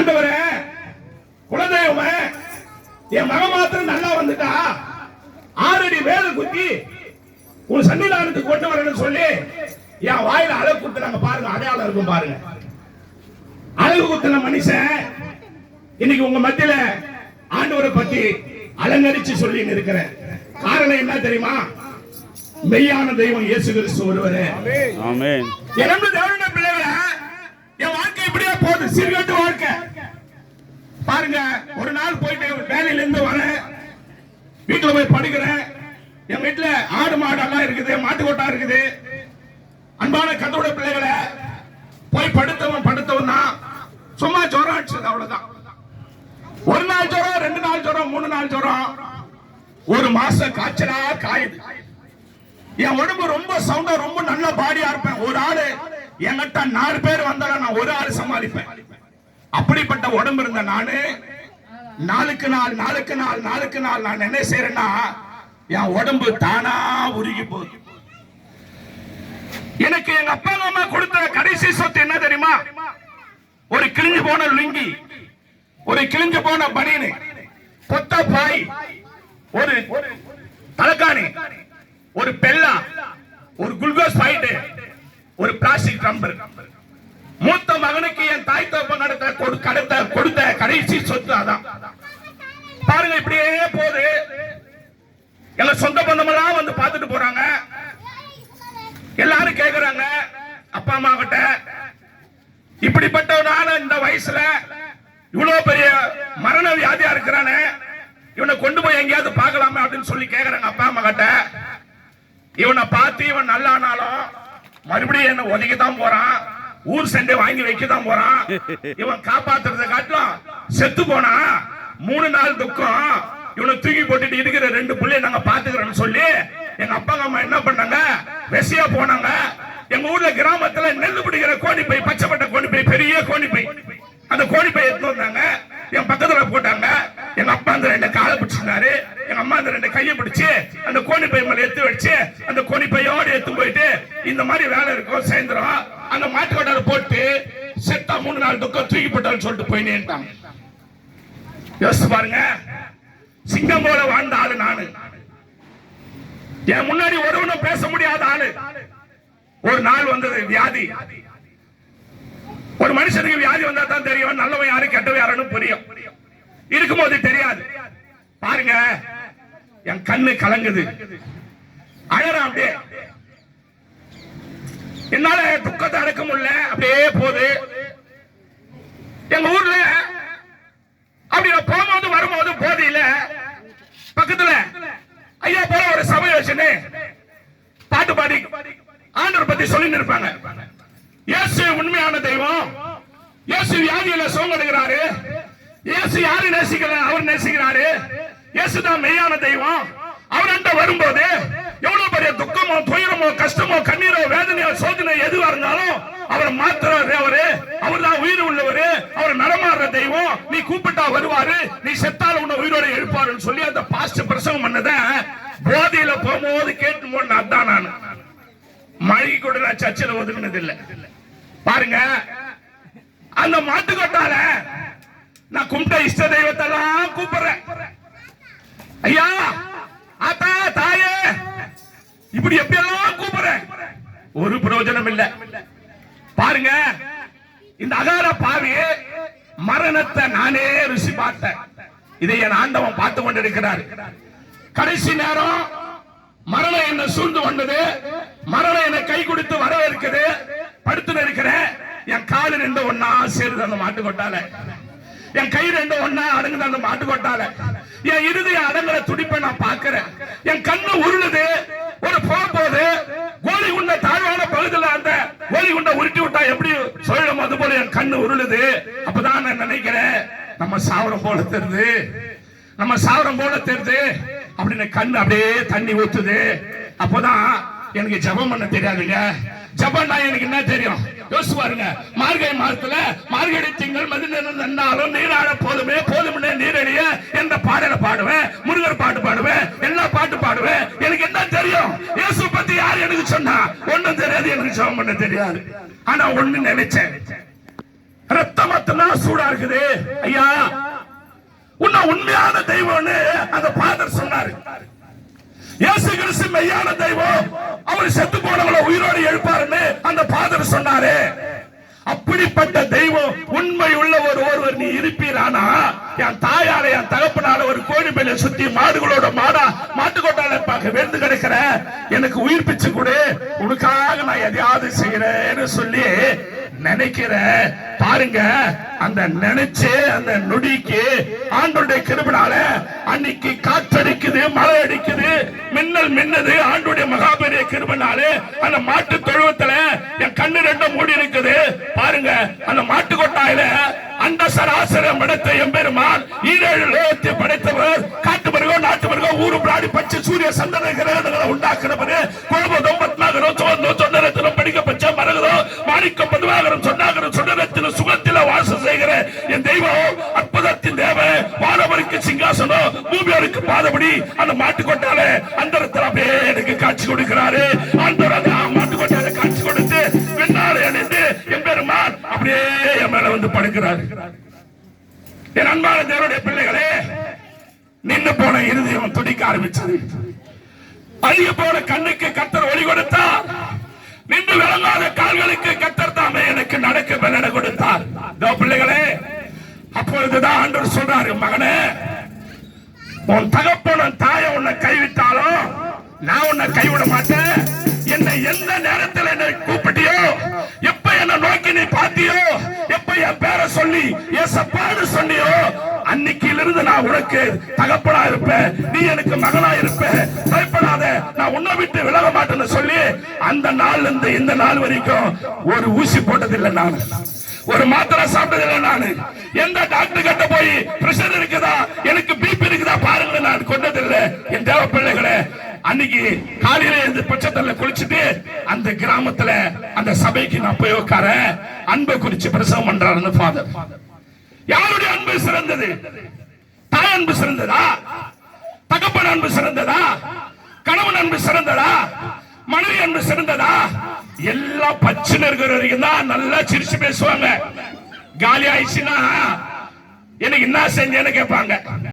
ஆண்டவரே குலதெய்வமே என் மக மாத்திரம் நல்லா வந்துட்டா 6 அடி வேலை குத்தி உன் சன்னிதானத்துக்கு கொண்டு வரணும்னு சொல்லி என் வாயில அழகு குத்துறாங்க பாருங்க, அடையாளம் இருக்கும் பாருங்க. அழகு குத்துன மனுஷன் இன்னைக்கு உங்க மத்தியில ஆண்டவரை பத்தி அலங்கரிச்சு சொல்லி இருக்கிறேன். காரணம் என்ன தெரியுமா? மெய்யான தெய்வம் இயேசு கிறிஸ்து ஒருவரே. ஆமென். இரண்டு தேவனுடைய பிள்ளைகளே, என் வாழ்க்கை இப்படியே போகுது, சீர்கெட்ட வாழ்க்கை. பாருங்க, ஒரு நாள் போயிட்டு வேலையில இருந்து வரேன், வீட்டுல போய் படுக்கிறேன். என் வீட்டுல ஆடு மாடு எல்லாம் இருக்குது, மாட்டுக்கொட்டா இருக்குது. அன்பான கத்தோட பிள்ளைகளை, போய் படுத்தவன் தான் சும்மா ஜுரம் அடிச்சது, அவ்வளவுதான். ஒரு நாள் ஜுரம், 2 நாள் ஜுரம், 3 நாள் ஜுரம், 1 மாசம் காய்ச்சலா காயுது. என் உடம்பு ரொம்ப சவுண்டா, ரொம்ப நல்ல பாடியா இருப்பேன். ஒரு ஆளு என்கிட்ட 4 பேர் வந்தாலும் நான் ஒரு ஆளு சமாளிப்பேன். அப்படிப்பட்ட உடம்பு இருந்த நானு நாளுக்கு நாள் நான் என்ன செய்யறேன்னா, என் உடம்பு தானா உருகி போகுது. எனக்கு எங்க அப்பா அம்மா கொடுத்த கடைசி சொத்து என்ன தெரியுமா? ஒரு கிழிஞ்சு போன லுங்கி, ஒரு கிழிஞ்சு போன பனியனு, பொத்த பாய், ஒரு தலக்காணி, ஒரு பெல்லா, ஒரு குளுக்கோஸ் பாயிண்ட், ஒரு பிளாஸ்டிக் டம்பர். மூத்த மகனுக்கு என் தாய் தகப்பன் கொடுத்த கடைசி சொத்து அதான். பாருங்க, இப்படியே போது. எங்க சொந்த பந்தமெல்லாம் வந்து பார்த்துட்டு போறாங்க. எல்லாரும் கேக்குறாங்க அப்பா அம்மா கிட்ட, இப்படிப்பட்டவனால இந்த வயசுல இவ்வளவு பெரிய மரண வியாதியா இருக்கிறானே, இவனை கொண்டு போய் எங்கேயாவது பார்க்கலாமே அப்படின்னு சொல்லி கேக்குறாங்க அப்பா அம்மா கிட்ட. இவனை பார்த்து இவன் நல்லானாலும் மறுபடியும் என்ன ஒதுக்கிதான் போறான், ஊர் சண்டை வாங்கி வைக்கதான் போறான். இவன் காப்பாத்துறத காட்டிலும் செத்து போனா 3 நாள் துக்கம். இவனை தூக்கி போட்டுட்டு இருக்கிற 2 பிள்ளைய நாங்க பாத்துக்கிறோம்னு சொல்லி எங்க அப்பா அம்மா என்ன பண்ணாங்க, வெசியா போனாங்க. எங்க ஊர்ல கிராமத்துல நெல் பிடிக்கிற கோணிப்பை, பச்சைப்பட்ட கோணிப்பை, பெரிய கோணிப்பை, அந்த கோணிப்பை எடுத்து வந்தாங்க. என் பக்கத்துல போட்டாங்க. எங்க அப்பா அந்த 2 காலை பிடிச்சிருந்தாரு, எங்க அம்மா அந்த 2 கையை பிடிச்சு அந்த கோணிப்பை மேல எடுத்து வச்சு அந்த கோணிப்பையோடு எடுத்து போயிட்டு, இந்த மாதிரி வேலை இருக்கும் சாயந்தரம், அந்த மாட்டுக்கொட்டால போட்டு செத்தா 3 நாள் துக்கம் தூக்கி போட்டான்னு சொல்லிட்டு போய் நின்றாங்க. யோசிச்சு பாருங்க, சிங்கம் போல வாழ்ந்த ஆளு நானு. என் முன்னாடி ஒருவனும் பேச முடியாத ஆளு. ஒரு நாள் வந்தது வியாதி. ஒரு மனுஷனுக்கு வியாதி வந்தா தான் தெரியும் நல்லவன் யாரு கெட்டவன் யாருன்னு புரியும். இருக்கும்போது தெரியாது. பாருங்க, என் கண்ணு கலங்குது, அழறான். அப்படியே என்னால துக்கத்தை அடக்க முடியல, அப்படியே போகுது. எங்க ஊர்ல அப்படி போகும்போது வரும்போது போதையில பக்கத்துல ஐயா போல ஒரு சபை வச்சுன்னு பாட்டு பாடி ஆண்டவர் பத்தி சொல்லி இருப்பாங்க. இயேசு உண்மையான தெய்வம், இயேசு வியாதியில சுகமடைகிறாரு, இயேசு யாரு நேசிக்கிறார், அவர் நேசிக்கிறாரு, இயேசு தான் மெய்யான தெய்வம். அவர்கிட்ட வரும்போது எவ்வளவு பெரிய துக்கமோ துயரமோ கஷ்டமோ கண்ணீரோ வேதனையோ சோதனை எதுவா இருந்தாலும் அவர் மாத்திரம் அவர் தான் உயிர் உள்ளவரு, அவர் நடமாடுற தெய்வம். நீ கூப்பிட்டா வருவாரு, நீ செத்தால உன்னை உயிரோட எழுப்பாருன்னு சொல்லி அந்த பாஸ்ட் பிரசவம் பண்ணத போதையில போகும்போது கேட்டு போன. அதான் நான் மழைக்கு கூட நான் சர்ச்சில் ஒதுங்கினது இல்லை. பாருங்க, அந்த மாட்டுக்கொட்டால நான் கும்பிட்ட இஷ்ட தெய்வத்தெல்லாம் கூப்பிடுறேன். ஐயா, ஆத்தா, தாயே, இப்படி எப்படி எல்லாம் கூப்பிடுறேன், ஒரு பிரயோஜனம் இல்ல. பாருங்க, இந்த அகார பாவி மரணத்தை நானே ருசி பார்த்தேன். இதை என் ஆண்டவன் பார்த்து கொண்டிருக்கிறார். கடைசி நேரம் மரணம் என்ன சூழ்ந்து கொண்டது, மரணம் என்ன கை கொடுத்து வரவேற்குது. படுத்து இருக்கிறேன், என் காலு 2 ஒன்னா சேருது அந்த மாட்டுக்கொட்டால, என் கை 2 ஒன்னா அடங்குது அந்த மாட்டுக்கொட்டால, என் இறுதிய அடங்குற துடிப்பை நான் பார்க்கிறேன். என் கண்ணு உருளுது. ஒரு போகும்போது கோலி குண்ட தாழ்வான பகுதியில் அந்த கோலி குண்ட உருட்டி விட்டா எப்படி சொல்லும், அது போல என் கண்ணு உருளுது. அப்பதான் நான் நினைக்கிறேன், நம்ம சாவரம் போல தெரியுது, நம்ம சாவரம் போல தெரியுது அப்படின்னு கண்ணு அப்படியே தண்ணி ஊத்துது. அப்போதான் எனக்கு ஜபம் பண்ண தெரியாதுங்க. ஜபம்னா எனக்கு என்ன தெரியும் யோசிச்சு பாருங்க. மார்கழி மாதத்துல மார்கழி திங்கள் மதினாலும் நீராட போதுமே போதுமே நீரடிய என்ற பாடலை பாடுவேன், முருகர் பாட்டு பாடுவேன், எல்லா பாட்டு பாடுவேன். எனக்கு என்ன தெரியும்? இயேசு பத்தி யார் எனக்கு சொன்னா? ஒண்ணும் தெரியாது, எனக்கு ஜபம் பண்ண தெரியாது. ஆனா ஒண்ணு நினைச்சேன், ரத்தமத்த தான் சூடா இருக்குது. ஐயா, உன்னை உண்மையான தெய்வம்னு அந்த ஃபாதர் சொன்னாரு. இயேசு கிறிஸ்து மெய்யான தெய்வம், அவர் செத்து போனவங்களை உயிரோடு எழுப்பாருன்னு அந்த ஃபாதர் சொன்னாரு. அப்படிப்பட்ட தெய்வம் உண்மை உள்ள ஒருவர் நீ இருப்பீரானா, என் தாயார என் தகப்பனால ஒரு கோழி மேல சுத்தி மாடுகளோட மாட்டுக்கொட்டால பார்க்க வேண்டு கிடைக்கிற எனக்கு உயிர் பிச்சு கொடு, உனக்காக நான் எதையாவது செய்யறேன்னு சொல்லி நினைக்கிற பாருங்க. அந்த நினைச்சு அந்த நொடிக்கு ஆண்டோடைய கிருபையால அன்னைக்கு காற்றடிக்குது, மழை அடிக்குது, மின்னல் மின்னது. ஆண்டோடைய மகாபெரிய கிருபையால அந்த மாட்டு தொழுவத்துல என் கண்ணு ரெண்டும் மூடி இருக்குது பாருங்க. அந்த மாட்டு கொட்டாயில அந்த சராசரம் படைத்த எம்பெருமான் ஈரேழு லோகத்தை படைத்தவர், காட்டு மருகோ நாட்டு மருகோ ஊரு பிராடி பச்சை சூரிய சந்திர கிரகங்களை உண்டாக்குறவரு, குழம்பும் பத்மாகரம் சொன்னரத்திலும் படிக்கப்பச்ச மரகதோ மாணிக்கம் பதுவாகரம் சொன்னாகரம் சொன்னரத்திலும் சுகத்தில வாசம் செய்கிற என் தெய்வம், அற்புதத்தின் தேவ, வானவருக்கு சிங்காசனம், பூமியோருக்கு பாதபடி அந்த மாட்டுக்கொட்டால அந்த எனக்கு காட்சி கொடுக்கிறாரு. அந்த மாட்டுக்கொட்டால காட்சி கொடுத்து வெண்ணாறு அணிந்து எம்பெருமான் அப்படியே என் மேல வந்து படுக்கிறார். என் அன்பான தேவனுடைய பிள்ளைகளே, நின்று போன இருதயம் துடிக்க ஆரம்பிச்சது. அழிய போன கண்ணுக்கு கர்த்தர் ஒளி கொடுத்தார். நின்று விளங்காத கால்களுக்கு கர்த்தர் தாமே எனக்கு நடக்க பலனை கொடுத்தார். பிள்ளைகளே, அப்பொழுதுதான் ஆண்டவர் சொல்றாரு, மகனே, உன் தகப்பனும் தாயை உன்னை கைவிட்டாலும் நான் உன்னை கைவிட மாட்டேன். என்னை எந்த நேரத்தில் என்னை கூப்பிட்டியோ, எப்ப என்ன நோக்கி நீ பாத்தியோ, எப்ப என் பேரை சொல்லி ஏசப்பான்னு சொன்னியோ, அன்னைக்கிலிருந்து நான் உனக்கு தகப்பனா இருப்பேன், நீ எனக்கு மகனா இருப்ப, பயப்படாத, நான் உன்னை விட்டு விலக மாட்டேன்னு சொல்லி அந்த நாள்ல இருந்து இந்த நாள் வரைக்கும் ஒரு ஊசி போட்டதில்லை, நான் ஒரு மாத்திரை சாப்பிட்டதில்லை, நான் எந்த டாக்டர் கிட்ட போய் பிரஷர் இருக்குதா, எனக்கு பிபி இருக்குதா பாருங்க நான் கொண்டதில்லை. என் தேவ பிள்ளைகளே, அன்னைக்கு காலையில இருந்து பச்சைத்தல்ல குளிச்சுட்டு அந்த கிராமத்துல அந்த சபைக்கு நான் போய் உட்கார அன்பை குறிச்சு பிரசவம் பண்றாரு ஃபாதர். யாருடைய அன்பு சிறந்தது? தாய் அன்பு சிறந்ததா? தகப்பன் அன்பு சிறந்ததா? கணவன் அன்பு சிறந்ததா? மனைவி அன்பு சிறந்ததா? எல்லாம் பச்சை இருக்கிற வரைக்கும் தான் நல்லா சிரிச்சு பேசுவாங்க. காலி ஆயிடுச்சுன்னா எனக்கு என்ன செஞ்சேன்னு கேட்பாங்க.